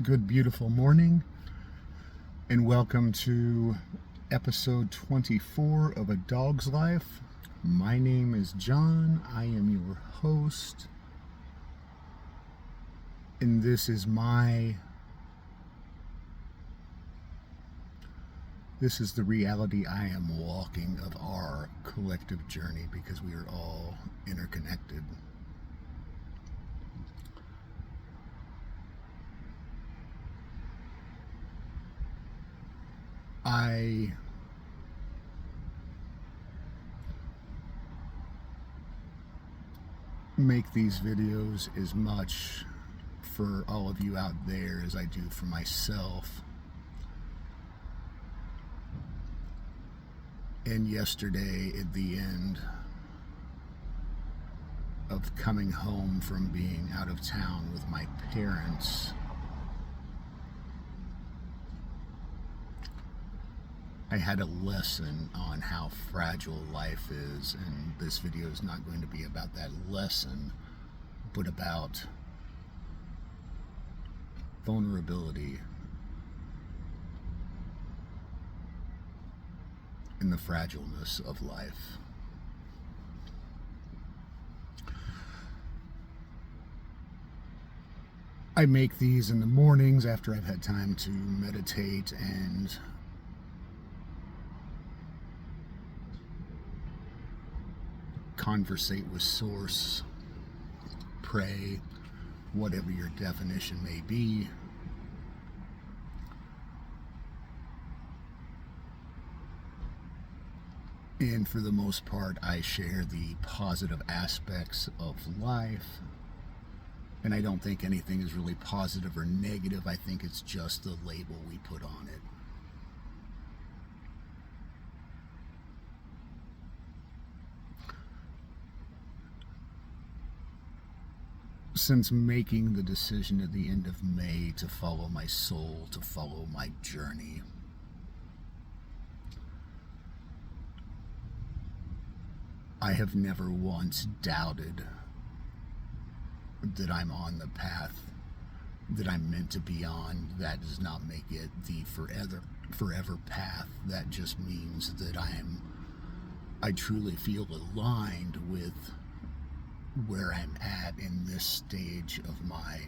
Good, beautiful morning, and welcome to episode 24 of A Dog's Life. My name is John. I am your host, and this is the reality I am walking of our collective journey because we are all interconnected. I make these videos as much for all of you out there as I do for myself. And yesterday, at the end of coming home from being out of town with my parents, I had a lesson on how fragile life is, and this video is not going to be about that lesson, but about vulnerability and the fragileness of life. I make these in the mornings after I've had time to meditate and conversate with Source, pray, whatever your definition may be. And for the most part, I share the positive aspects of life. And I don't think anything is really positive or negative. I think it's just the label we put on it. Since making the decision at the end of May to follow my soul, to follow my journey, I have never once doubted that I'm on the path that I'm meant to be on. That does not make it the forever path. That just means that I truly feel aligned with where I'm at in this stage of my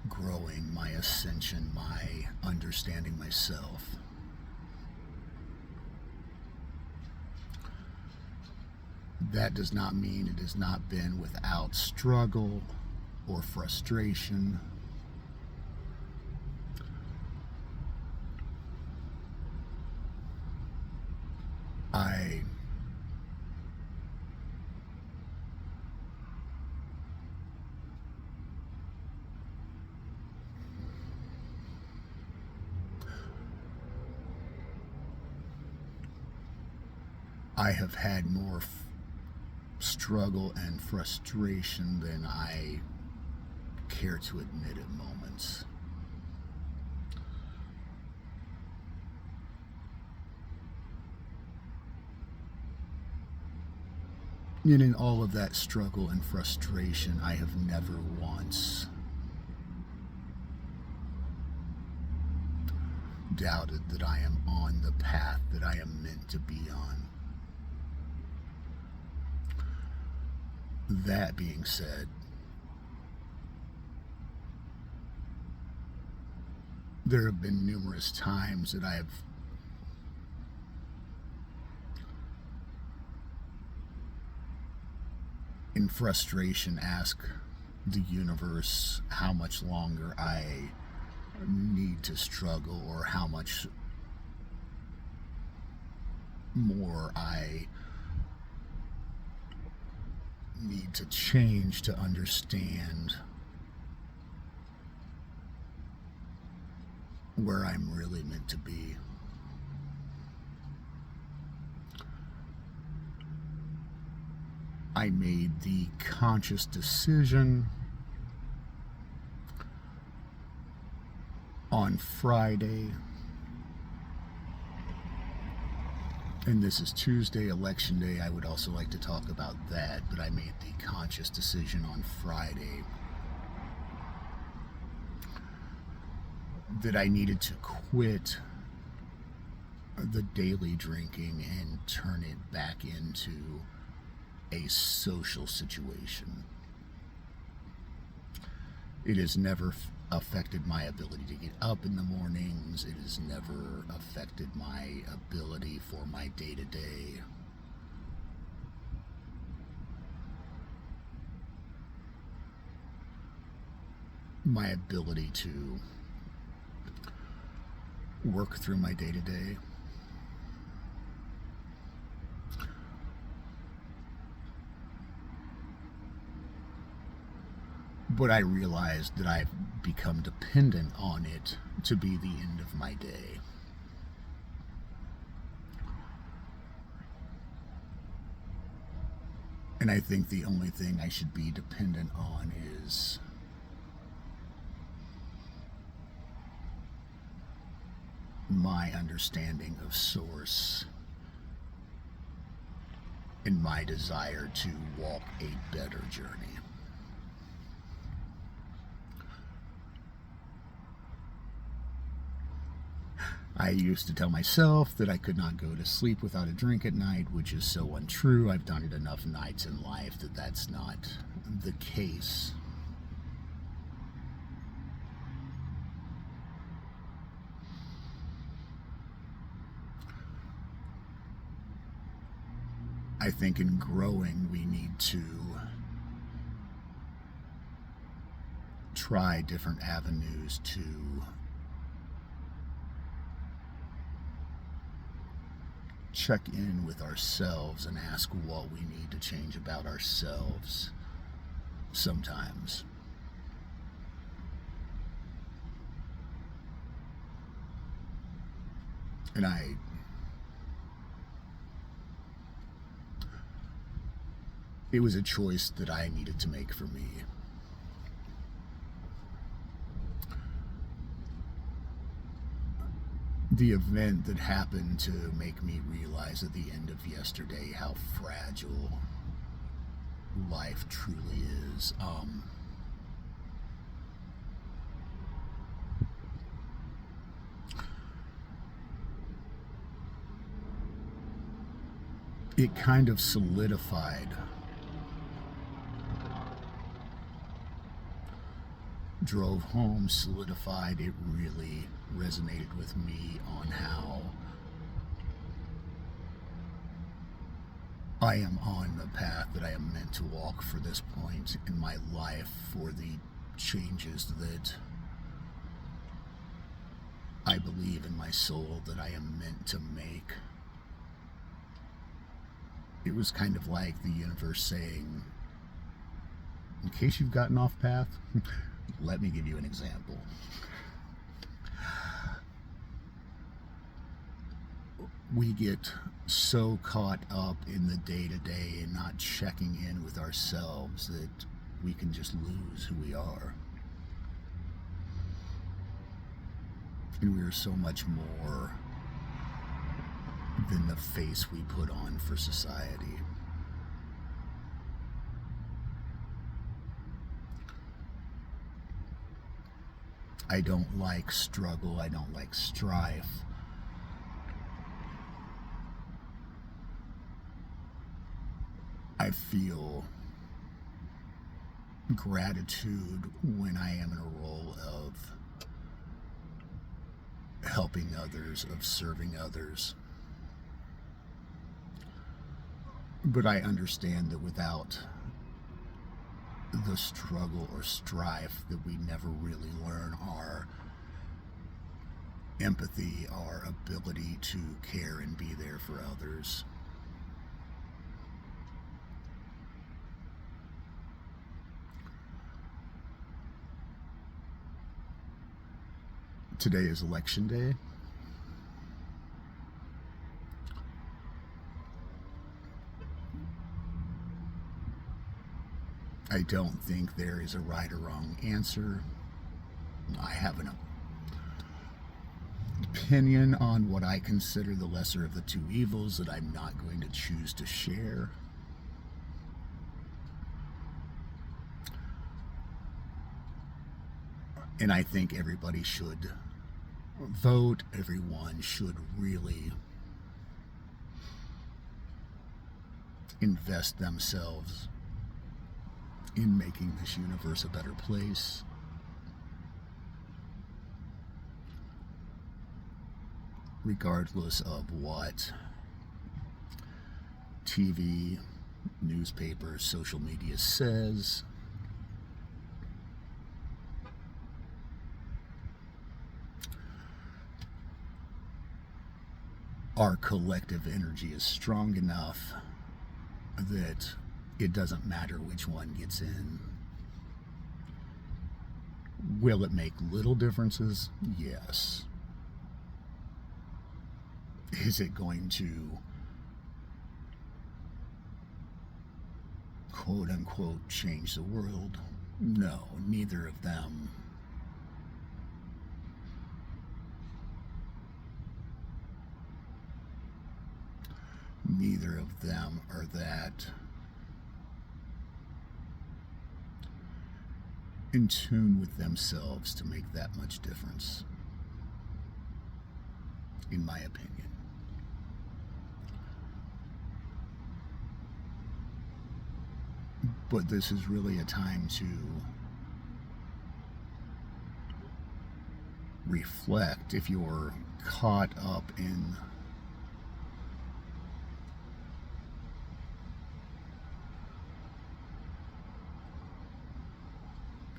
growing, my ascension, my understanding myself. That does not mean it has not been without struggle or frustration. I have had more struggle and frustration than I care to admit at moments. And in all of that struggle and frustration, I have never once doubted that I am on the path that I am meant to be on. That being said, there have been numerous times that I have in frustration asked the universe how much longer I need to struggle, or how much more I need to change to understand where I'm really meant to be. I made the conscious decision on Friday, and this is Tuesday, Election Day. I would also like to talk about that, but I made the conscious decision on Friday that I needed to quit the daily drinking and turn it back into a social situation. It has never affected my ability to get up in the mornings. It has never affected my ability for my day-to-day. My ability to work through my day-to-day. But I realized that I've become dependent on it to be the end of my day. And I think the only thing I should be dependent on is my understanding of Source and my desire to walk a better journey. I used to tell myself that I could not go to sleep without a drink at night, which is so untrue. I've done it enough nights in life that that's not the case. I think in growing, we need to try different avenues to check in with ourselves and ask what we need to change about ourselves sometimes. And it was a choice that I needed to make for me. The event that happened to make me realize at the end of yesterday how fragile life truly is. It kind of solidified, drove home, solidified. It really resonated with me on how I am on the path that I am meant to walk for this point in my life, for the changes that I believe in my soul that I am meant to make. It was kind of like the universe saying, in case you've gotten off path, let me give you an example. We get so caught up in the day-to-day and not checking in with ourselves that we can just lose who we are. And we are so much more than the face we put on for society. I don't like struggle. I don't like strife. I feel gratitude when I am in a role of helping others, of serving others. But I understand that without the struggle or strife, that we never really learn our empathy, our ability to care and be there for others. Today is election day. I don't think there is a right or wrong answer. I have an opinion on what I consider the lesser of the two evils that I'm not going to choose to share. And I think everybody should vote. Everyone should really invest themselves in making this universe a better place. Regardless of what TV, newspapers, social media says. Our collective energy is strong enough that it doesn't matter which one gets in. Will it make little differences? Yes. Is it going to, quote unquote, change the world? No, neither of them. Neither of them are that in tune with themselves to make that much difference, in my opinion. But this is really a time to reflect. If you're caught up in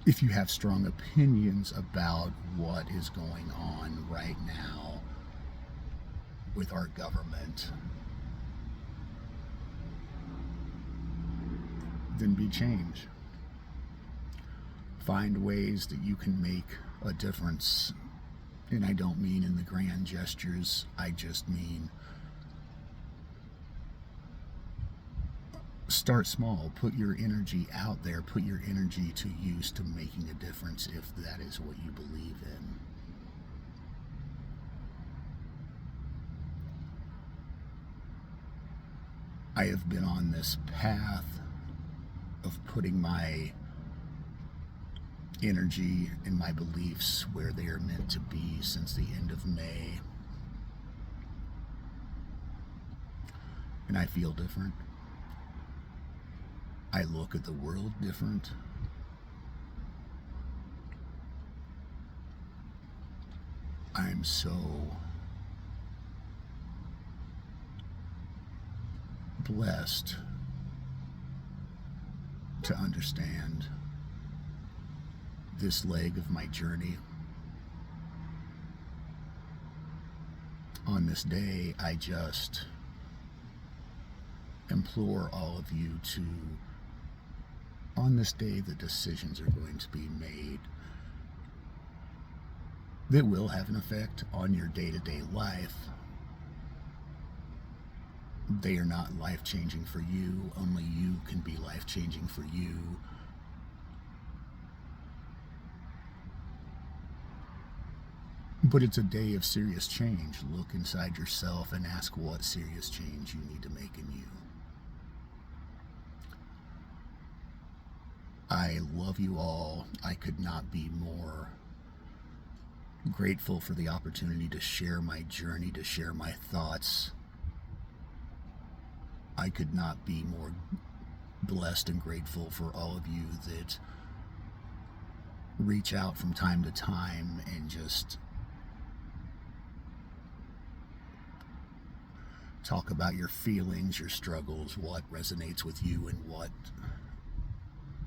if you have strong opinions about what is going on right now with our government, then be change. Find ways that you can make a difference. And I don't mean in the grand gestures, I just mean start small. Put your energy out there. Put your energy to use to making a difference if that is what you believe in. I have been on this path of putting my energy and my beliefs where they are meant to be since the end of May. And I feel different. I look at the world different. I'm so blessed to understand this leg of my journey. On this day, I just implore all of you to, on this day, the decisions are going to be made that will have an effect on your day-to-day life. They are not life-changing for you. Only you can be life-changing for you. But it's a day of serious change. Look inside yourself and ask what serious change you need to make in you. I love you all. I could not be more grateful for the opportunity to share my journey, to share my thoughts. I could not be more blessed and grateful for all of you that reach out from time to time and just talk about your feelings, your struggles, what resonates with you, and what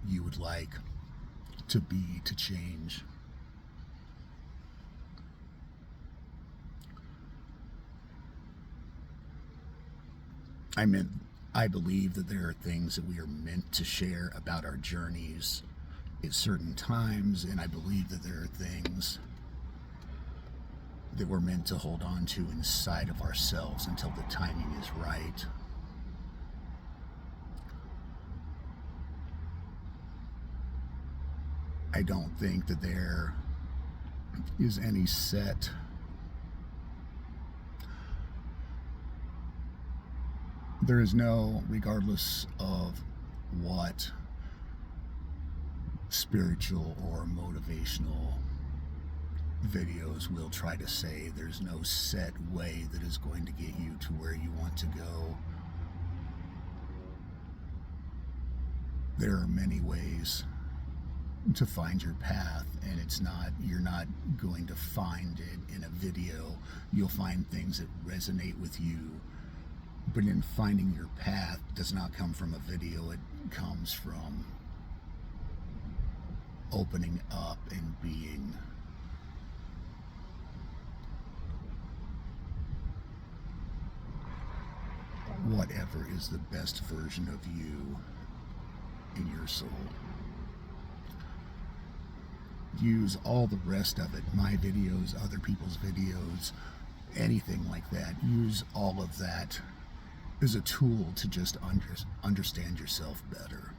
you would like to be, to change. I believe that there are things that we are meant to share about our journeys at certain times, and I believe that there are things that we're meant to hold on to inside of ourselves until the timing is right. I don't think that there is any set there is no, regardless of what spiritual or motivational videos will try to say there's no set way that is going to get you to where you want to go. There are many ways to find your path, and you're not going to find it in a video. You'll find things that resonate with you, but in finding your path does not come from a video. It comes from opening up and being whatever is the best version of you in your soul. Use all the rest of it, my videos, other people's videos, anything like that. Use all of that as a tool to just understand yourself better.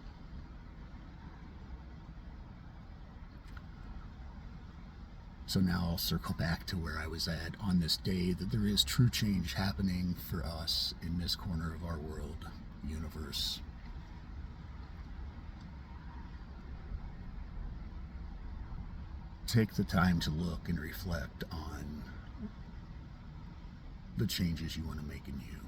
So now I'll circle back to where I was at on this day, that there is true change happening for us in this corner of our world, universe. Take the time to look and reflect on the changes you want to make in you.